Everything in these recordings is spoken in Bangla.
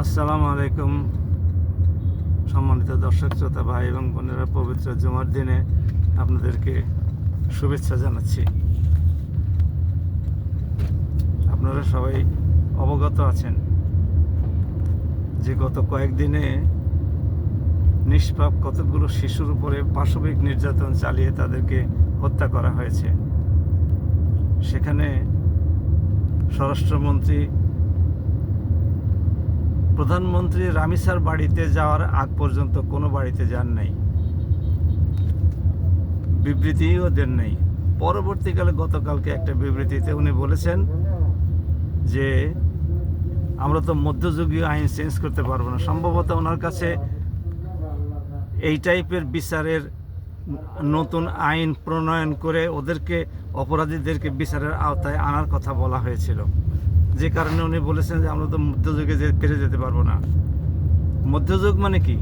আসসালামু আলাইকুম সম্মানিত দর্শক শ্রোতা ভাই এবং বোনেরা, পবিত্র জুমার দিনে আপনাদেরকে শুভেচ্ছা জানাচ্ছি। আপনারা সবাই অবগত আছেন যে গত কয়েকদিনে নিষ্পাপ কতগুলো শিশুর উপরে পাশবিক নির্যাতন চালিয়ে তাদেরকে হত্যা করা হয়েছে। সেখানে স্বরাষ্ট্রমন্ত্রী প্রধানমন্ত্রী রামিসার বাড়িতে যাওয়ার আগ পর্যন্ত কোনো বাড়িতে যান নাই, বিবৃতিও দেন নাই। পরবর্তীকালে গতকালকে একটা বিবৃতিতে উনি বলেছেন যে আমরা তো মধ্যযুগীয় আইন চেঞ্জ করতে পারবো না। সম্ভবত ওনার কাছে এই টাইপের বিচারের নতুন আইন প্রণয়ন করে ওদেরকে, অপরাধীদেরকে বিচারের আওতায় আনার কথা বলা হয়েছিল, যে কারণে উনি বলেছেন যে আমরা তো মধ্যযুগে ফিরে যেতে পারবো না। মধ্যযুগ মানে কি?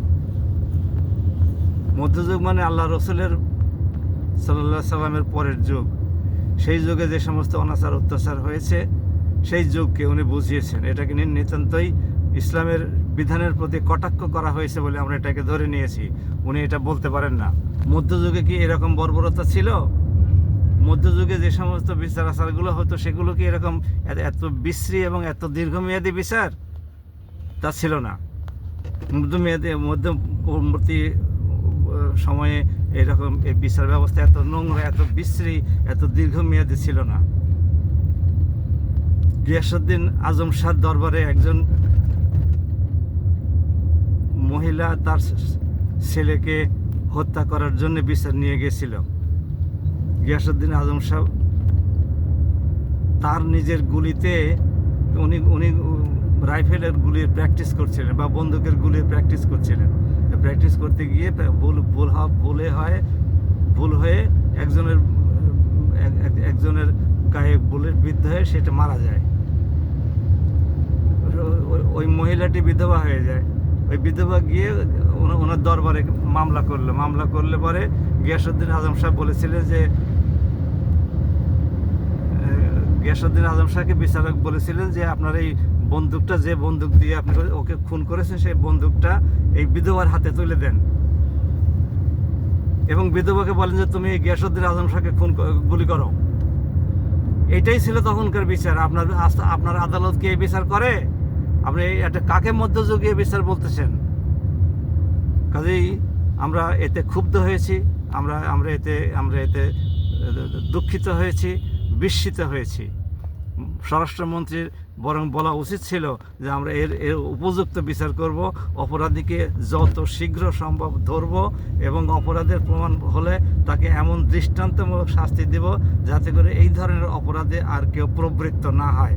মধ্যযুগ মানে আল্লাহ রসুলের সাল্লাল্লাহু সাল্লামের পরের যুগ। সেই যুগে যে সমস্ত অনাচার অত্যাচার হয়েছে সেই যুগকে উনি বুঝিয়েছেন। এটাকে নিতান্তই ইসলামের বিধানের প্রতি কটাক্ষ করা হয়েছে বলে আমরা এটাকে ধরে নিয়েছি। উনি এটা বলতে পারেন না। মধ্যযুগে কি এরকম বর্বরতা ছিল? মধ্যযুগে যে সমস্ত বিচার আচারগুলো হতো সেগুলো কি এরকম এত বিশ্রী এবং এত দীর্ঘমেয়াদী বিচার? তা ছিল না। মধ্যবর্তী সময়ে এরকম এই বিচার ব্যবস্থা এত নোংরা, এত বিশ্রী, এত দীর্ঘমেয়াদী ছিল না। গিয়াসউদ্দিন আজম শাহর দরবারে একজন মহিলা তার ছেলেকে হত্যা করার জন্য বিচার নিয়ে গেছিল। গিয়াসউদ্দিন আজম শাহ তার নিজের গুলিতে উনি রাইফেলের গুলির প্র্যাকটিস করছিলেন বা বন্দুকের গুলির প্র্যাকটিস করছিলেন। প্র্যাকটিস করতে গিয়ে ভুল হয়ে একজনের গায়ে বুলেট বিদ্ধ হয়ে সেটা মারা যায়। ওই মহিলাটি বিধবা হয়ে যায়। ওই বিধবা গিয়ে ওনার দরবারে মামলা করলে পরে গিয়াসউদ্দিন আজম শাহ বলেছিলেন যে গিয়াসউদ্দিন আজম শাহকে বিচারক বলেছিলেন যে আপনার এই বন্দুকটা, যে বন্দুক দিয়ে আপনি ওকে খুন করেছেন, সেই বন্দুকটা এই বিধবার হাতে তুলে দেন এবং বিধবাকে বলেন যে তুমি গিয়াসউদ্দিন আজম শাহকে গুলি করো। এটাই ছিল তখনকার বিচার। আপনার আদালত কি এই বিচার করে? আপনি একটা কাকে মধ্যযুগীয় বিচার বলতেছেন? কাজেই আমরা এতে ক্ষুব্ধ হয়েছি, আমরা এতে দুঃখিত হয়েছি, বিস্মিত হয়েছি। স্বরাষ্ট্রমন্ত্রীর বরং বলা উচিত ছিল যে আমরা এর উপযুক্ত বিচার করব, অপরাধীকে যত শীঘ্র সম্ভব ধরব এবং অপরাধের প্রমাণ হলে তাকে এমন দৃষ্টান্তমূলক শাস্তি দেব যাতে করে এই ধরনের অপরাধে আর কেউ প্রবৃত্ত না হয়।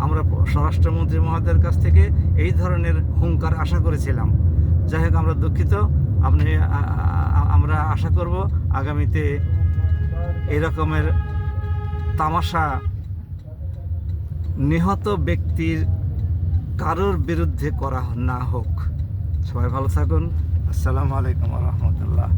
আমরা স্বরাষ্ট্রমন্ত্রী মহোদয়ের কাছ থেকে এই ধরনের হুঙ্কার আশা করেছিলাম। যাই হোক, আমরা দুঃখিত। আমরা আশা করব আগামীতে এরকমের তামাশা নিহত ব্যক্তির কারোর বিরুদ্ধে করা না হোক। সবাই ভালো থাকুন। আসসালামু আলাইকুম ওয়া রাহমাতুল্লাহ।